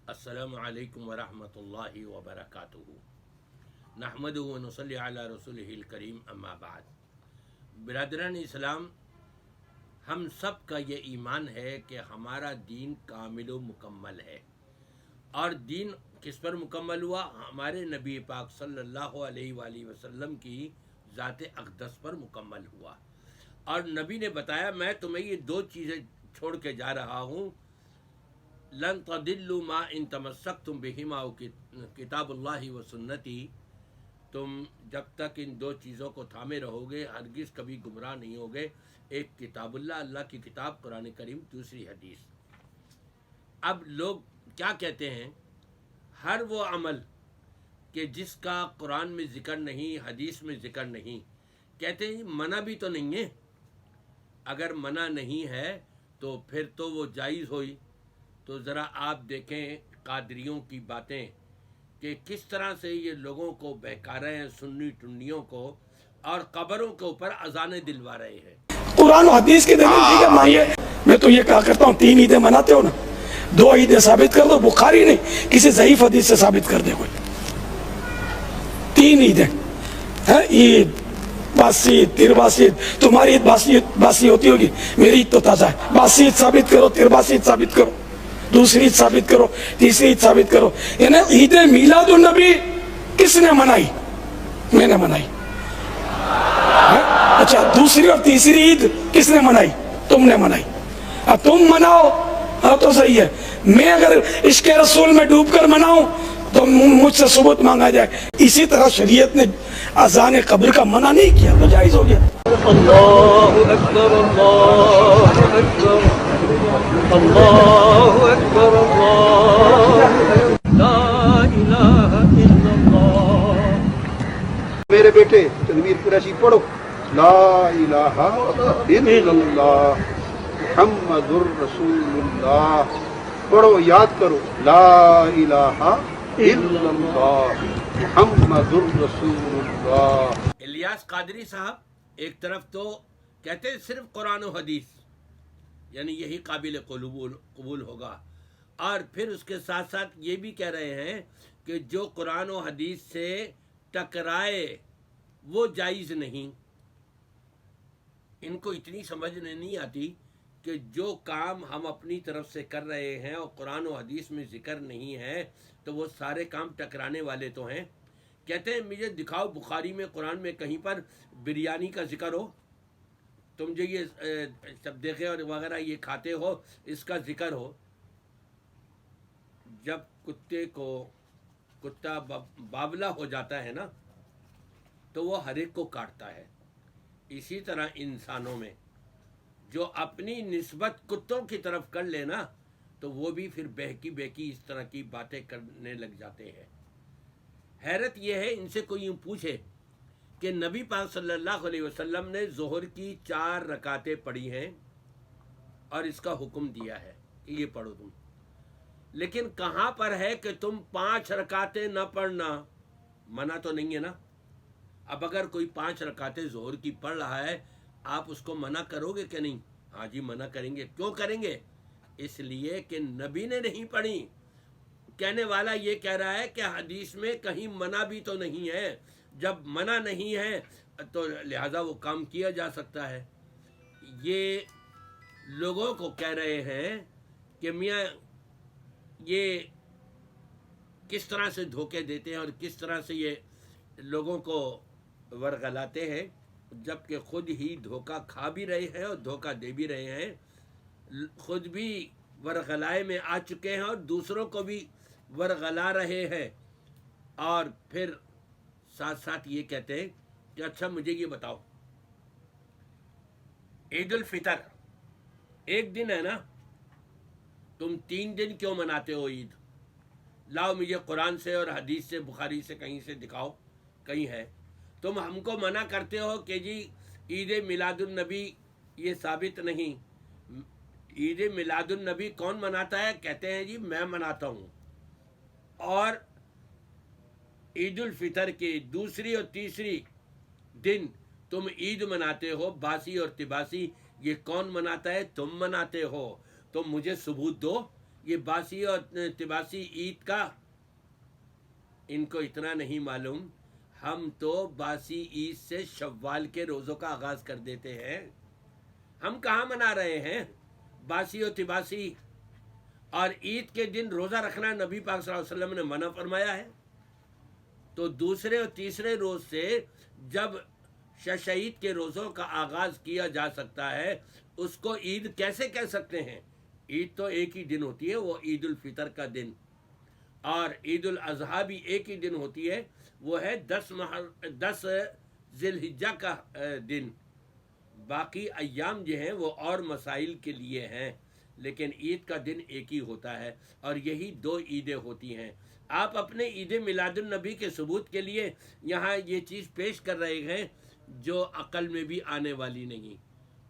السلام علیکم ورحمۃ اللہ وبرکاتہ۔ نحمدہ و نصلی علی رسولہ الکریم، اما بعد۔ برادران اسلام، ہم سب کا یہ ایمان ہے کہ ہمارا دین کامل و مکمل ہے، اور دین کس پر مکمل ہوا؟ ہمارے نبی پاک صلی اللہ علیہ وآلہ وسلم کی ذات اقدس پر مکمل ہوا۔ اور نبی نے بتایا، میں تمہیں یہ دو چیزیں چھوڑ کے جا رہا ہوں، لن تضلوا ما ان تمسکتم بہما، کتاب اللہ و سنتی، تم جب تک ان دو چیزوں کو تھامے رہو گے ہرگز کبھی گمراہ نہیں ہوگے۔ ایک کتاب اللہ، اللہ کی کتاب قرآن کریم، دوسری حدیث۔ اب لوگ کیا کہتے ہیں؟ ہر وہ عمل کہ جس کا قرآن میں ذکر نہیں، حدیث میں ذکر نہیں، کہتے ہیں منع بھی تو نہیں ہے۔ اگر منع نہیں ہے تو پھر تو وہ جائز ہوئی۔ تو ذرا آپ دیکھیں قادریوں کی باتیں کہ کس طرح سے یہ لوگوں کو بہکا رہے ہیں، سنی ٹنڈیوں کو، اور قبروں کے اوپر اذانیں دلوا رہے ہیں۔ قرآن و حدیث کی دلیل ٹھیک ہے مانیے، میں تو یہ کہا کرتا ہوں 3 عیدیں مناتے ہو نا، 2 عیدیں ثابت کر دو، بخاری نہیں کسی ضعیف حدیث سے ثابت کر دے کوئی۔ 3 عیدیں ہیں، عید، باسی عید، تیر باسی عید۔ تمہاری عید باسی ہوتی ہوگی، میری عید تو تازہ ہے۔ باسی عید ثابت کرو، تیر باسی عید ثابت کرو، دوسری عید ثابت کرو، تیسری عید ثابت کرو۔ یعنی عید میلاد النبی کس نے منائی؟ میں نے منائی۔ اچھا، دوسری اور تیسری عید کس نے منائی؟ تم نے منائی۔ اب تم مناؤ، ہاں تو صحیح ہے۔ میں اگر عشق رسول میں ڈوب کر مناؤں تو مجھ سے ثبوت مانگا جائے۔ اسی طرح شریعت نے اذان قبر کا منع نہیں کیا تو جائز ہو گیا۔ اللہ اکبر، اللہ اکبر، اللہ اکبر، اللہ لا الہ الا اللہ۔ میرے بیٹے تنویر قریشی پڑھو، لا الہ الا اللہ محمد الرسول اللہ۔ پڑھو، یاد کرو، لا الہ الا اللہ محمد الرسول اللہ۔ الیاس قادری صاحب ایک طرف تو کہتے ہیں صرف قرآن و حدیث، یعنی یہی قابل قبول ہوگا، اور پھر اس کے ساتھ ساتھ یہ بھی کہہ رہے ہیں کہ جو قرآن و حدیث سے ٹکرائے وہ جائز نہیں۔ ان کو اتنی سمجھ نہیں آتی کہ جو کام ہم اپنی طرف سے کر رہے ہیں اور قرآن و حدیث میں ذکر نہیں ہے تو وہ سارے کام ٹکرانے والے تو ہیں۔ کہتے ہیں مجھے دکھاؤ بخاری میں، قرآن میں کہیں پر بریانی کا ذکر ہو، تم جو یہ سب دیکھے اور وغیرہ یہ کھاتے ہو، اس کا ذکر ہو۔ جب کتا بابلا ہو جاتا ہے نا تو وہ ہر ایک کو کاٹتا ہے۔ اسی طرح انسانوں میں جو اپنی نسبت کتوں کی طرف کر لینا تو وہ بھی پھر بہکی اس طرح کی باتیں کرنے لگ جاتے ہیں۔ حیرت یہ ہے، ان سے کوئی یوں پوچھے کہ نبی پاک صلی اللہ علیہ وسلم نے ظہر کی 4 رکعتیں پڑھی ہیں اور اس کا حکم دیا ہے کہ یہ پڑھو تم، لیکن کہاں پر ہے کہ تم 5 رکعتیں نہ پڑھنا؟ منع تو نہیں ہے نا۔ اب اگر کوئی 5 رکعتیں ظہر کی پڑھ رہا ہے، آپ اس کو منع کرو گے کہ نہیں؟ ہاں جی منع کریں گے۔ کیوں کریں گے؟ اس لیے کہ نبی نے نہیں پڑھی۔ کہنے والا یہ کہہ رہا ہے کہ حدیث میں کہیں منع بھی تو نہیں ہے، جب منع نہیں ہے تو لہذا وہ کام کیا جا سکتا ہے۔ یہ لوگوں کو کہہ رہے ہیں کہ میاں یہ کس طرح سے دھوکے دیتے ہیں اور کس طرح سے یہ لوگوں کو ورغلاتے ہیں، جبکہ خود ہی دھوکہ کھا بھی رہے ہیں اور دھوکہ دے بھی رہے ہیں۔ خود بھی ورغلائے میں آ چکے ہیں اور دوسروں کو بھی ورغلا رہے ہیں، اور پھر ساتھ ساتھ یہ کہتے ہیں کہ اچھا مجھے یہ بتاؤ، عید الفطر ایک دن ہے نا، تم 3 دن کیوں مناتے ہو عید؟ لاؤ مجھے قرآن سے اور حدیث سے، بخاری سے کہیں سے دکھاؤ، کہیں ہے؟ تم ہم کو منع کرتے ہو کہ جی عید میلاد النبی یہ ثابت نہیں۔ عید میلاد النبی کون مناتا ہے؟ کہتے ہیں جی میں مناتا ہوں۔ اور عید الفطر کے دوسری اور تیسری دن تم عید مناتے ہو، باسی اور تباسی، یہ کون مناتا ہے؟ تم مناتے ہو۔ تو مجھے ثبوت دو یہ باسی اور تباسی عید کا ان کو اتنا نہیں معلوم، ہم تو باسی عید سے شوال کے روزوں کا آغاز کر دیتے ہیں. ہم کہاں منا رہے ہیں باسی و تباسی؟ اور عید کے دن روزہ رکھنا نبی پاک صلی اللہ علیہ وسلم نے منع فرمایا ہے. تو دوسرے اور تیسرے روز سے جب ششعید کے روزوں کا آغاز کیا جا سکتا ہے، اس کو عید کیسے کہہ سکتے ہیں؟ عید تو ایک ہی دن ہوتی ہے، وہ عید الفطر کا دن، اور عید الاضحیٰ بھی ایک ہی دن ہوتی ہے، وہ ہے 10 ذی الحجہ کا دن. باقی ایام جو ہیں وہ اور مسائل کے لیے ہیں، لیکن عید کا دن ایک ہی ہوتا ہے، اور یہی 2 عیدیں ہوتی ہیں. آپ اپنے عید میلاد النبی کے ثبوت کے لیے یہاں یہ چیز پیش کر رہے ہیں جو عقل میں بھی آنے والی نہیں.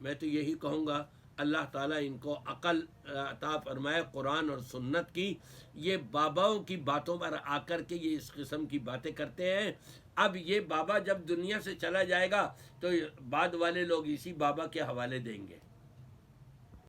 میں تو یہی کہوں گا اللہ تعالیٰ ان کو عقل عطا فرمائے قرآن اور سنت کی. یہ باباؤں کی باتوں پر آ کر کے یہ اس قسم کی باتیں کرتے ہیں. اب یہ بابا جب دنیا سے چلا جائے گا تو بعد والے لوگ اسی بابا کے حوالے دیں گے.